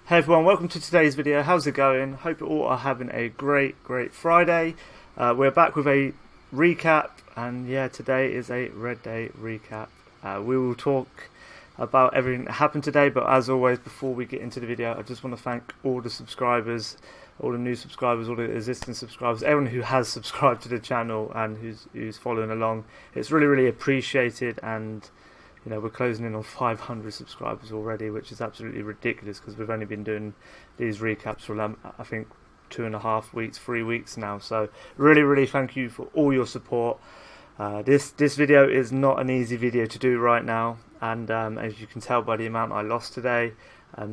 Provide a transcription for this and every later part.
Hey everyone, welcome to today's video. How's it going? Hope you all are having a great Friday. We're back with a recap, and yeah, today is a Red Day recap. We will talk about everything that happened today, but as always, before we get into the video, I just want to thank all the subscribers, all the new subscribers, all the existing subscribers, everyone who has subscribed to the channel and who's following along. It's really appreciated, and you know, we're closing in on 500 subscribers already, which is absolutely ridiculous because we've only been doing these recaps for I think 2.5 weeks, 3 weeks now. So really thank you for all your support. This video is not an easy video to do right now, and as you can tell by the amount I lost today,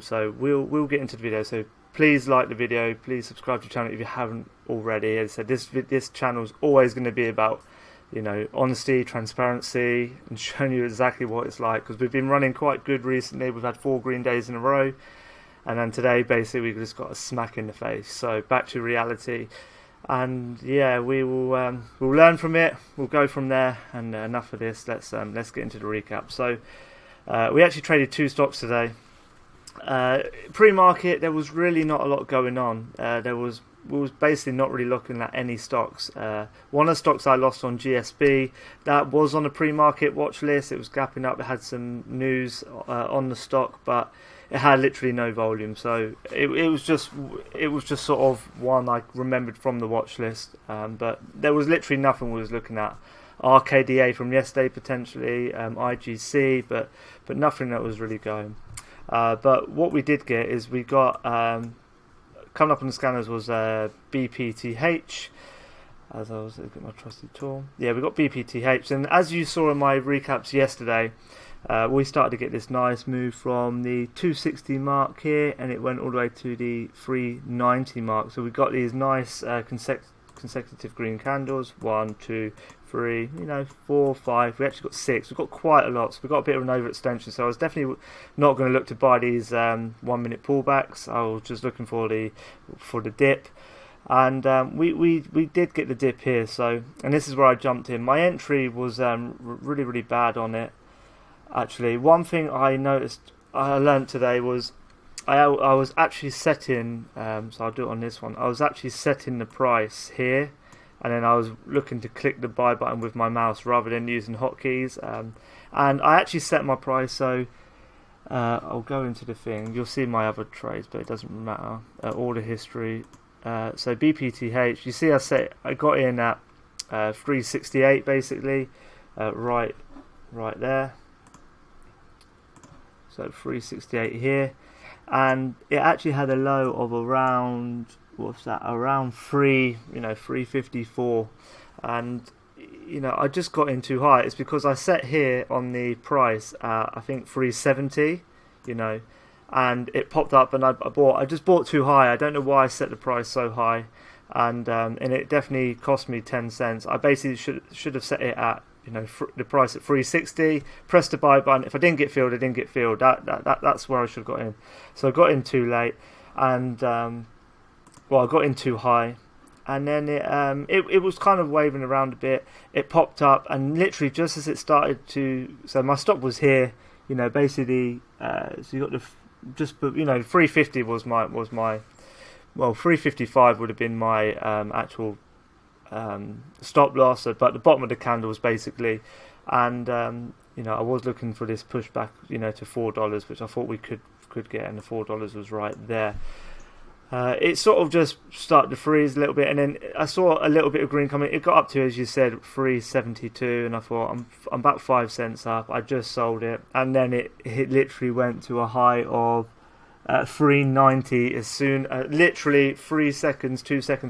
so we'll get into the video. So please like the video, please subscribe to the channel if you haven't already. As I said, this channel is always going to be about, you know, honesty, transparency, and showing you exactly what it's like, because we've been running quite good recently. We've had 4 green days in a row, and then today basically we just got a smack in the face. So back to reality, and yeah, we'll learn from it. We'll go from there, and enough of this. Let's get into the recap. So we actually traded 2 stocks today. Pre-market, there was really not a lot going on. We was basically not really looking at any stocks. One of the stocks I lost on GSB, that was on a pre-market watch list. It was gapping up. It had some news on the stock, but it had literally no volume. So it was just sort of one I remembered from the watch list. But there was literally nothing we was looking at. RKDA from yesterday potentially, IGC, but nothing that was really going. But what we did get is we got coming up on the scanners was BPTH. As I was looking at my trusty tool, yeah, we got BPTH, and as you saw in my recaps yesterday, we started to get this nice move from the 260 mark here, and it went all the way to the 390 mark. So we got these nice consecutive green candles, 1, 2, 3, 4, 5. We actually got 6. We've got quite a lot, so we've got a bit of an overextension. So I was definitely not going to look to buy these 1 minute pullbacks. I was just looking for the dip, and we did get the dip here. So, and this is where I jumped in. My entry was really bad on it. Actually, one thing I learned today was I was actually setting, so I'll do it on this one. I was actually setting the price here, and then I was looking to click the buy button with my mouse rather than using hotkeys. And I actually set my price, so I'll go into the thing. You'll see my other trades, but it doesn't matter. Order history. So BPTH, you see I got in at 368 basically, right there. So 368 here. And it actually had a low of around, what's that, around 354, and I just got in too high. It's because I set here on the price at I think 370, and it popped up, and I just bought too high. I don't know why I set the price so high, and it definitely cost me 10 cents. I basically should have set it at the price at 360, press the buy button. If I didn't get filled, I didn't get filled. That's where I should have got in. So I got in too late, and I got in too high, and then it was kind of waving around a bit. It popped up, and literally just as it started to, so my stop was here, basically. So you got 350 was my 355 would have been my actual stop loss, but the bottom of the candle was basically, and I was looking for this pushback to $4, which I thought we could get, and the $4 was right there. It sort of just started to freeze a little bit, and then I saw a little bit of green coming. It got up to, as you said, 372, and I thought I'm about 5 cents up. I just sold it, and then it literally went to a high of 390 as soon, literally 2 seconds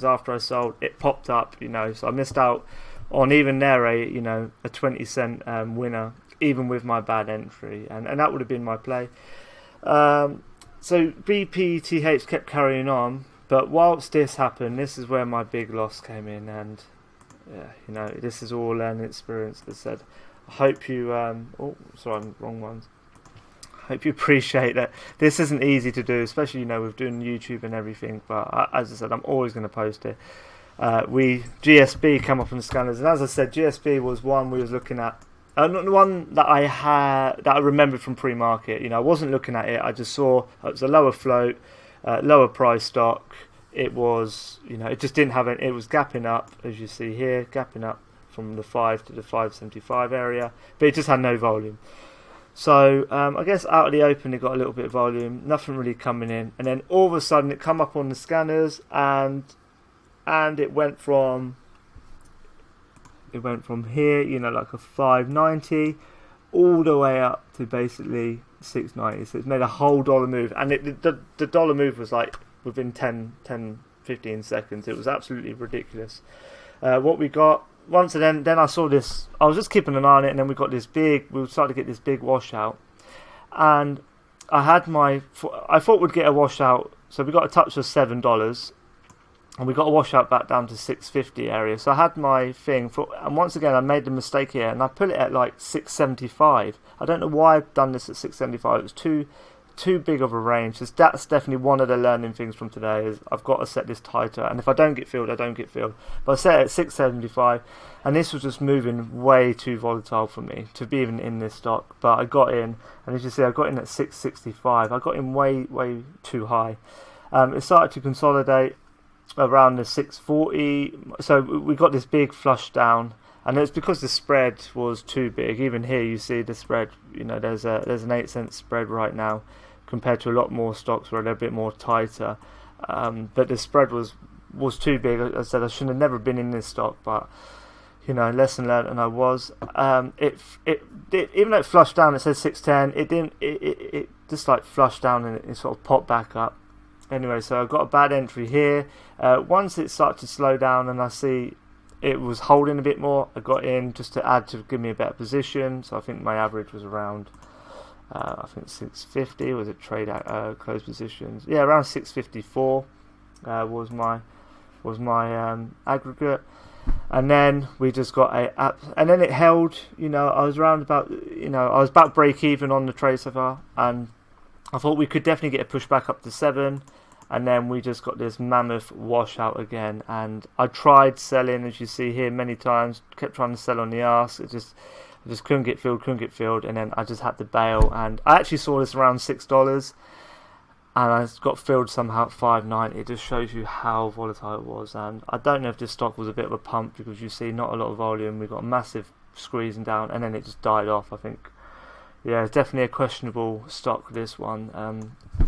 after I sold. It popped up, so I missed out on even there a 20 cent winner, even with my bad entry, and that would have been my play. So BPTH kept carrying on, but whilst this happened, this is where my big loss came in, and this is all learning experience. As I said, I hope you wrong ones. Hope you appreciate that this isn't easy to do, especially with doing YouTube and everything, but as I said, I'm always going to post it. GSB come up on the scanners, and as I said, GSB was one we was looking at The one that I remembered from pre-market. I wasn't looking at it. I just saw it was a lower float, lower price stock. It was, it just didn't have it. It was gapping up, as you see here, gapping up from the 5 to the 575 area, but it just had no volume. So I guess out of the open it got a little bit of volume, nothing really coming in, and then all of a sudden it come up on the scanners and it went from here, like a 590, all the way up to basically 690. So it's made a whole dollar move, and the dollar move was like within 10, 15 seconds. It was absolutely ridiculous. What we got once, and then I saw this. I was just keeping an eye on it, and then we started to get this big washout, and I thought we'd get a washout. So we got a touch of $7, and we got a washout back down to 650 area. So I had my thing and once again I made the mistake here, and I put it at like 675. I don't know why I've done this at 675. It was too big of a range. That's definitely one of the learning things from today, is I've got to set this tighter, and if I don't get filled, I don't get filled. But I set it at 675, and this was just moving way too volatile for me to be even in this stock. But I got in, and as you see, I got in at 665. I got in way too high. It started to consolidate around the 640, so we got this big flush down, and it's because the spread was too big. Even here you see the spread, there's an 8-cent spread right now, compared to a lot more stocks where they're a bit more tighter. But the spread was too big. I said I should have never been in this stock, but lesson learned, and I was. It even though it flushed down, it says 610. It didn't. It just like flushed down and it sort of popped back up. Anyway, so I got a bad entry here. Once it started to slow down and I see it was holding a bit more, I got in just to give me a better position. So I think my average was around. I think 650 was it trade at close positions. Yeah, around 654 was my aggregate, and then we just got and then it held. I was around about I was about break even on the trade so far, and I thought we could definitely get a push back up to 7, and then we just got this mammoth washout again. And I tried selling, as you see here, many times. Kept trying to sell on the arse. I just couldn't get filled, and then I just had to bail. And I actually saw this around $6, and I got filled somehow at 590. It just shows you how volatile it was. And I don't know if this stock was a bit of a pump, because you see not a lot of volume. We got a massive squeezing down, and then it just died off. I think, yeah, it's definitely a questionable stock, this one.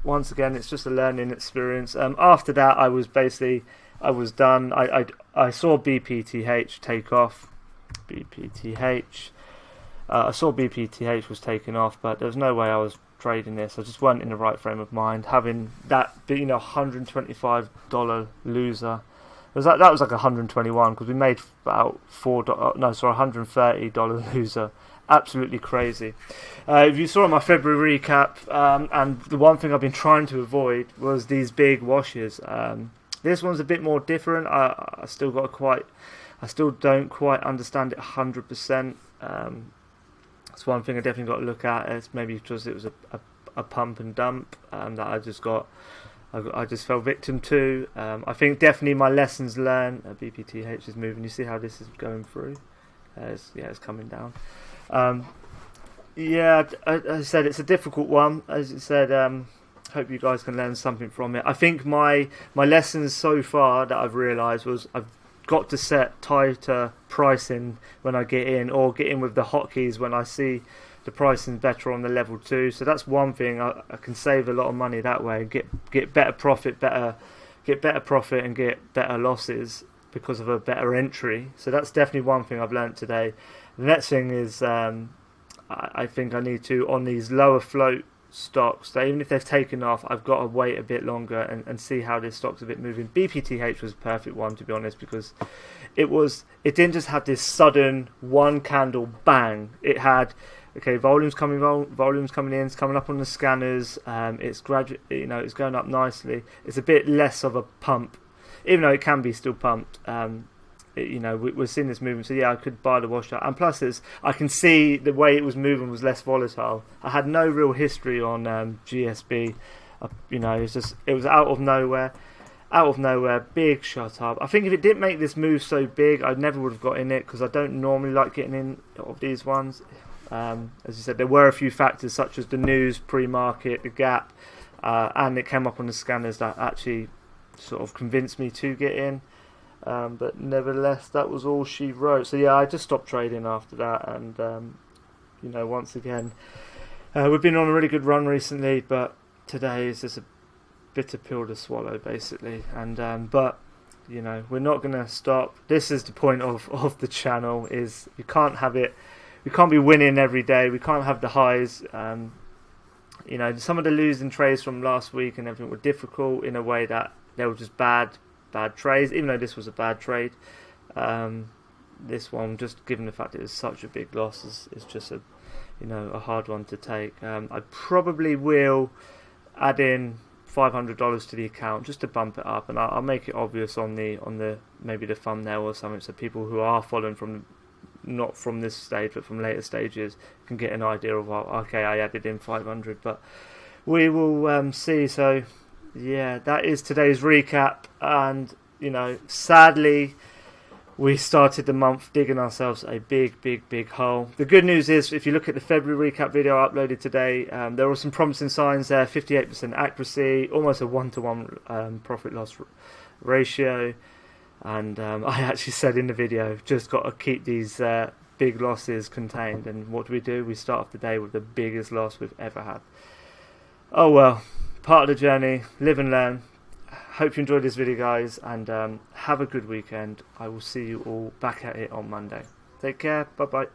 Once again, it's just a learning experience. After that, I was done. I saw BPTH take off. I saw BPTH was taking off, but there was no way I was trading this. I just weren't in the right frame of mind. Having that being a $125 loser, that was like 121, because we made about $130 loser. Absolutely crazy. If you saw my February recap, and the one thing I've been trying to avoid was these big washes. This one's a bit more different. I still don't quite understand it 100%. That's one thing I definitely got to look at. It's maybe because it was a pump and dump that I just fell victim to. I think definitely my lessons learned. BPTH is moving. You see how this is going through? It's coming down. I said it's a difficult one. As you said, hope you guys can learn something from it. I think my lessons so far that I've realised was I've got to set tighter pricing when I get in, or get in with the hotkeys when I see the pricing better on the level 2. So that's one thing. I can save a lot of money that way, get better profit, and get better losses because of a better entry. So that's definitely one thing I've learnt today. The next thing is I think I need to, on these lower float stocks, that even if they've taken off, I've got to wait a bit longer and see how this stock's a bit moving. BPTH was a perfect one, to be honest, because it didn't just have this sudden one candle bang. It had volumes coming in, it's coming up on the scanners. It's gradually, it's going up nicely. It's a bit less of a pump, even though it can be still pumped. We're seeing this movement, so yeah, I could buy the washout, and plus I can see the way it was moving was less volatile. I had no real history on GSB, it was out of nowhere, out of nowhere, big shot up. I think if it didn't make this move so big, I never would have got in it because I don't normally like getting in of these ones. As you said, there were a few factors such as the news, pre-market, the gap, and it came up on the scanners that actually sort of convinced me to get in. But nevertheless, that was all she wrote. So yeah, I just stopped trading after that, and once again, we've been on a really good run recently, but today is just a bitter pill to swallow, basically. And but we're not going to stop. This is the point of the channel: is we can't have it. We can't be winning every day. We can't have the highs. Some of the losing trades from last week and everything were difficult in a way that they were just bad trades. Even though this was a bad trade, this one, just given the fact that it was such a big loss, is just a hard one to take. I probably will add in $500 to the account just to bump it up, and I'll make it obvious on the maybe the thumbnail or something, so people who are following from not from this stage but from later stages can get an idea of, okay, I added in 500, but we will see. So yeah, that is today's recap, and sadly we started the month digging ourselves a big hole. The good news is, if you look at the February recap video I uploaded today, there were some promising signs there. 58% accuracy, almost a 1-to-1 profit loss ratio. And I actually said in the video, just got to keep these big losses contained. And what do? We start off the day with the biggest loss we've ever had. Oh well, part of the journey, live and learn. Hope you enjoyed this video, guys, and have a good weekend. I will see you all back at it on Monday. Take care. Bye bye.